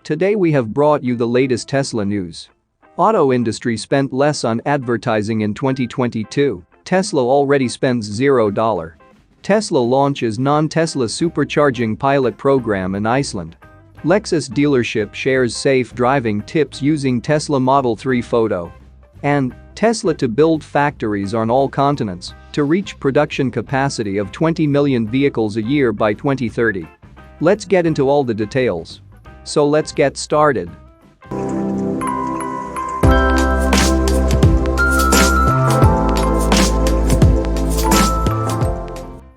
Today we have brought you the latest Tesla news. Auto industry spent less on advertising in 2022. Tesla already spends $0. Tesla launches non-Tesla Supercharging Pilot Program in Iceland. Lexus dealership shares safe driving tips using Tesla Model 3 photo. And Tesla to build factories on all continents to reach production capacity of 20 million vehicles a year by 2030. Let's get into all the details. So let's get started.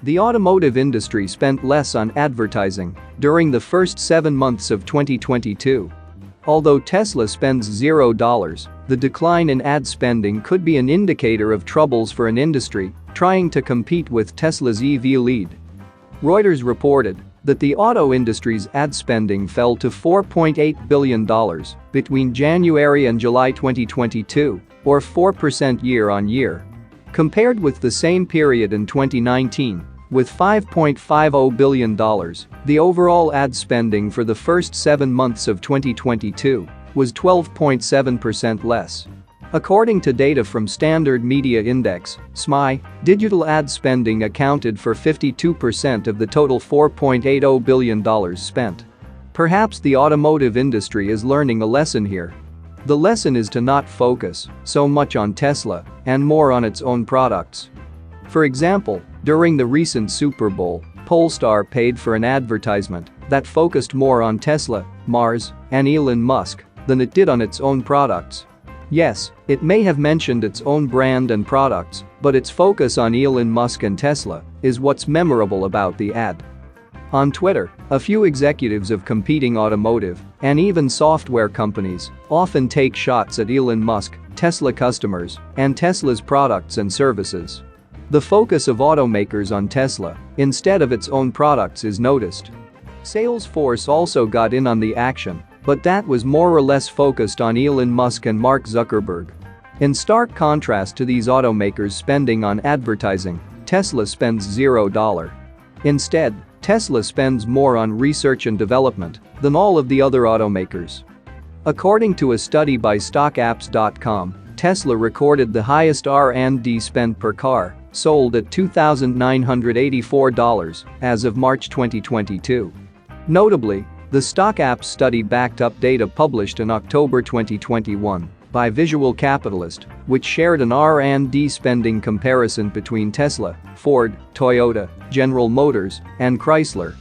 The automotive industry spent less on advertising during the first 7 months of 2022. Although Tesla spends $0, the decline in ad spending could be an indicator of troubles for an industry trying to compete with Tesla's EV lead. Reuters reported that the auto industry's ad spending fell to $4.8 billion between January and July 2022, or 4% year-on-year. Compared with the same period in 2019, with $5.50 billion, the overall ad spending for the first 7 months of 2022 was 12.7% less. According to data from Standard Media Index, SMI, digital ad spending accounted for 52% of the total $4.80 billion spent. Perhaps the automotive industry is learning a lesson here. The lesson is to not focus so much on Tesla and more on its own products. For example, during the recent Super Bowl, Polestar paid for an advertisement that focused more on Tesla, Mars, and Elon Musk than it did on its own products. Yes, it may have mentioned its own brand and products, but its focus on Elon Musk and Tesla is what's memorable about the ad. On Twitter, a few executives of competing automotive and even software companies often take shots at Elon Musk, Tesla customers, and Tesla's products and services. The focus of automakers on Tesla instead of its own products is noticed. Salesforce also got in on the action, but that was more or less focused on Elon Musk and Mark Zuckerberg. In stark contrast to these automakers spending on advertising, Tesla spends $0. Instead, Tesla spends more on research and development than all of the other automakers. According to a study by StockApps.com, Tesla recorded the highest R&D spend per car, sold at $2,984 as of March 2022. Notably, the StockApps study backed up data published in October 2021 by Visual Capitalist, which shared an R&D spending comparison between Tesla, Ford, Toyota, General Motors, and Chrysler.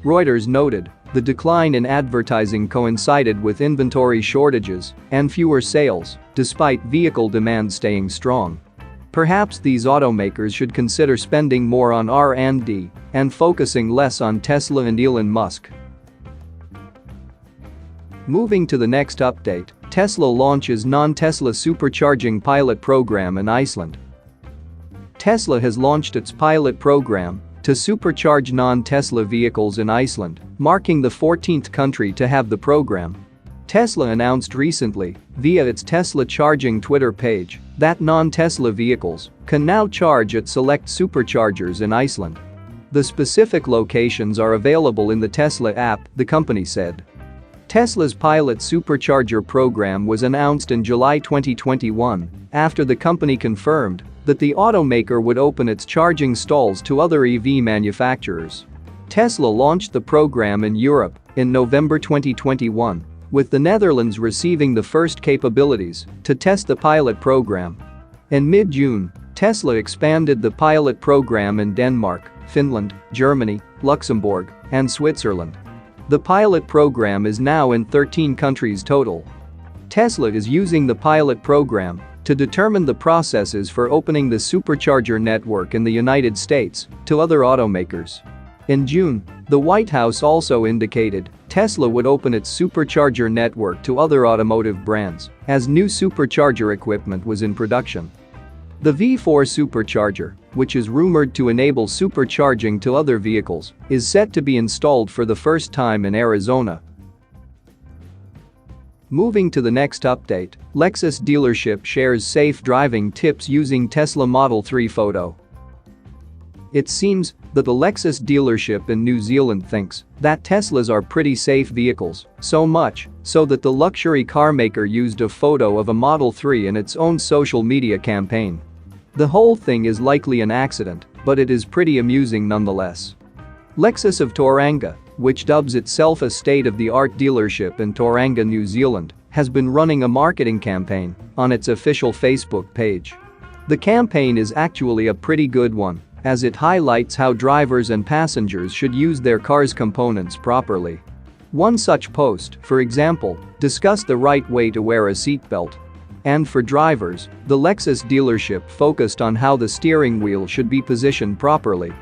Reuters noted the decline in advertising coincided with inventory shortages and fewer sales, despite vehicle demand staying strong. Perhaps these automakers should consider spending more on R&D and focusing less on Tesla and Elon Musk. Moving to the next update, Tesla launches non-Tesla Supercharging Pilot Program in Iceland. Tesla has launched its pilot program to supercharge non-Tesla vehicles in Iceland, marking the 14th country to have the program. Tesla announced recently, via its Tesla Charging Twitter page, that non-Tesla vehicles can now charge at select superchargers in Iceland. The specific locations are available in the Tesla app, the company said. Tesla's pilot supercharger program was announced in July 2021 after the company confirmed that the automaker would open its charging stalls to other EV manufacturers. Tesla launched the program in Europe in November 2021, with the Netherlands receiving the first capabilities to test the pilot program. In mid-June, Tesla expanded the pilot program in Denmark, Finland, Germany, Luxembourg, and Switzerland. The pilot program is now in 13 countries total. Tesla is using the pilot program to determine the processes for opening the supercharger network in the United States to other automakers. In June, the White House also indicated Tesla would open its supercharger network to other automotive brands as new supercharger equipment was in production. The V4 supercharger, which is rumored to enable supercharging to other vehicles, is set to be installed for the first time in Arizona. Moving to the next update, Lexus dealership shares safe driving tips using Tesla Model 3 photo. It seems that the Lexus dealership in New Zealand thinks that Teslas are pretty safe vehicles, so much so that the luxury car maker used a photo of a Model 3 in its own social media campaign. The whole thing is likely an accident, but it is pretty amusing nonetheless. Lexus of Tauranga, which dubs itself a state-of-the-art dealership in Tauranga, New Zealand, has been running a marketing campaign on its official Facebook page. The campaign is actually a pretty good one, as it highlights how drivers and passengers should use their car's components properly. One such post, for example, discussed the right way to wear a seatbelt. And for drivers, the Lexus dealership focused on how the steering wheel should be positioned properly.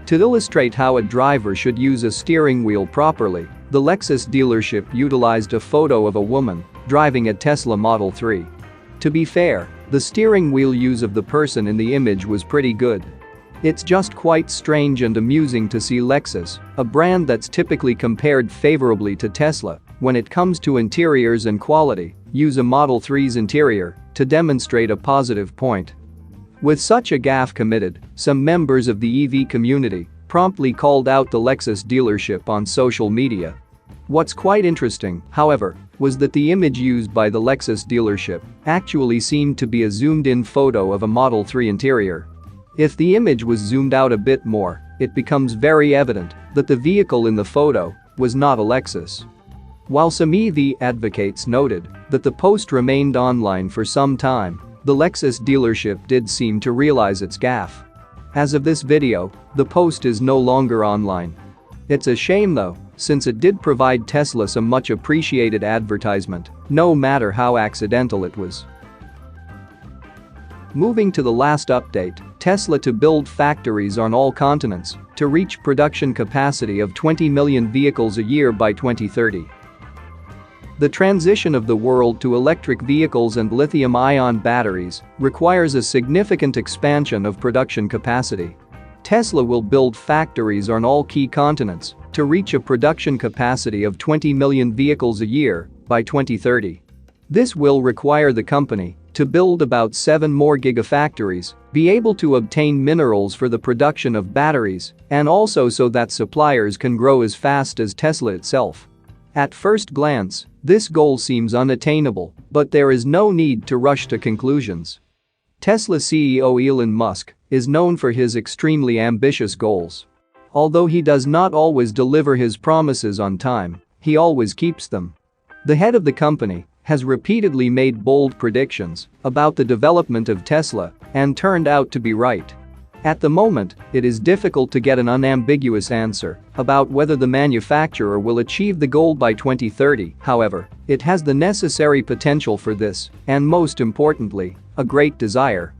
To illustrate how a driver should use a steering wheel properly, the Lexus dealership utilized a photo of a woman driving a Tesla Model 3. To be fair, the steering wheel use of the person in the image was pretty good. It's just quite strange and amusing to see Lexus, a brand that's typically compared favorably to Tesla when it comes to interiors and quality, use a Model 3's interior to demonstrate a positive point. With such a gaffe committed, some members of the EV community promptly called out the Lexus dealership on social media. What's quite interesting, however, was that the image used by the Lexus dealership actually seemed to be a zoomed-in photo of a Model 3 interior. If the image was zoomed out a bit more, it becomes very evident that the vehicle in the photo was not a Lexus. While some EV advocates noted that the post remained online for some time, the Lexus dealership did seem to realize its gaffe. As of this video, the post is no longer online. It's a shame though, since it did provide Tesla some much appreciated advertisement, no matter how accidental it was. Moving to the last update, Tesla to build factories on all continents to reach production capacity of 20 million vehicles a year by 2030. The transition of the world to electric vehicles and lithium-ion batteries requires a significant expansion of production capacity. Tesla will build factories on all key continents to reach a production capacity of 20 million vehicles a year by 2030. This will require the company to build about 7 more gigafactories, be able to obtain minerals for the production of batteries, and also so that suppliers can grow as fast as Tesla itself. At first glance, this goal seems unattainable, but there is no need to rush to conclusions. Tesla CEO Elon Musk is known for his extremely ambitious goals. Although he does not always deliver his promises on time, he always keeps them. The head of the company has repeatedly made bold predictions about the development of Tesla and turned out to be right. At the moment, it is difficult to get an unambiguous answer about whether the manufacturer will achieve the goal by 2030, however, it has the necessary potential for this, and most importantly, a great desire.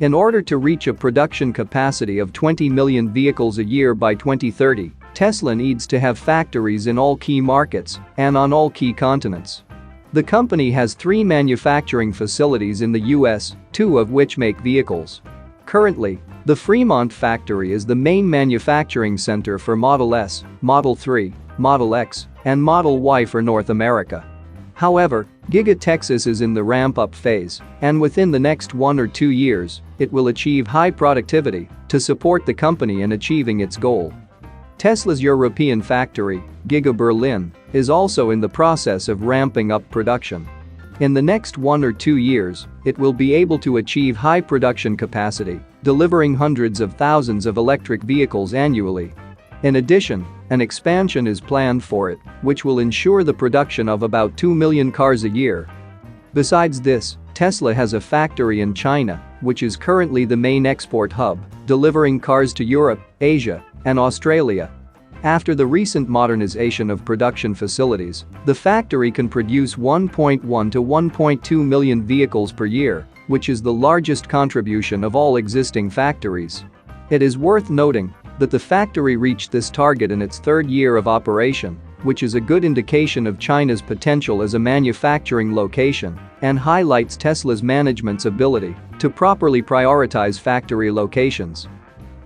In order to reach a production capacity of 20 million vehicles a year by 2030, Tesla needs to have factories in all key markets and on all key continents. The company has 3 manufacturing facilities in the US, 2 of which make vehicles. Currently, the Fremont factory is the main manufacturing center for Model S, Model 3, Model X, and Model Y for North America. However, Giga Texas is in the ramp-up phase, and within the next 1 or 2 years, it will achieve high productivity to support the company in achieving its goal. Tesla's European factory, Giga Berlin, is also in the process of ramping up production. In the next 1 or 2 years, it will be able to achieve high production capacity, delivering hundreds of thousands of electric vehicles annually. In addition, an expansion is planned for it, which will ensure the production of about 2 million cars a year. Besides this, Tesla has a factory in China, which is currently the main export hub, delivering cars to Europe, Asia, and Australia. After the recent modernization of production facilities, the factory can produce 1.1 to 1.2 million vehicles per year, which is the largest contribution of all existing factories. It is worth noting that the factory reached this target in its 3rd year of operation, which is a good indication of China's potential as a manufacturing location and highlights Tesla's management's ability to properly prioritize factory locations.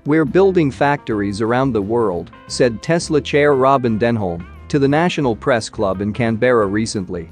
"We're building factories around the world," said Tesla chair Robin Denholm to the National Press Club in Canberra recently.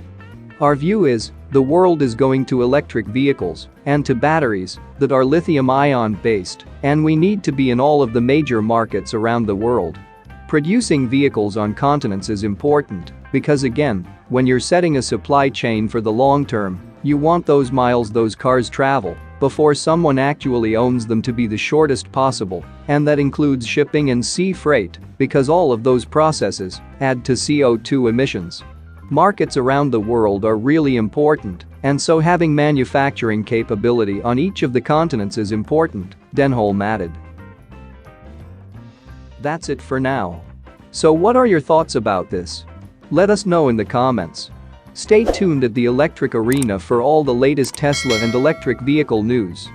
Our view is, the world is going to electric vehicles and to batteries that are lithium-ion based, and we need to be in all of the major markets around the world. Producing vehicles on continents is important because again, when you're setting a supply chain for the long term, you want those miles those cars travel before someone actually owns them to be the shortest possible, and that includes shipping and sea freight because all of those processes add to CO2 emissions. Markets around the world are really important, and so having manufacturing capability on each of the continents is important, Denholm added. That's it for now. So what are your thoughts about this? Let us know in the comments. Stay tuned at the Electric Arena for all the latest Tesla and electric vehicle news.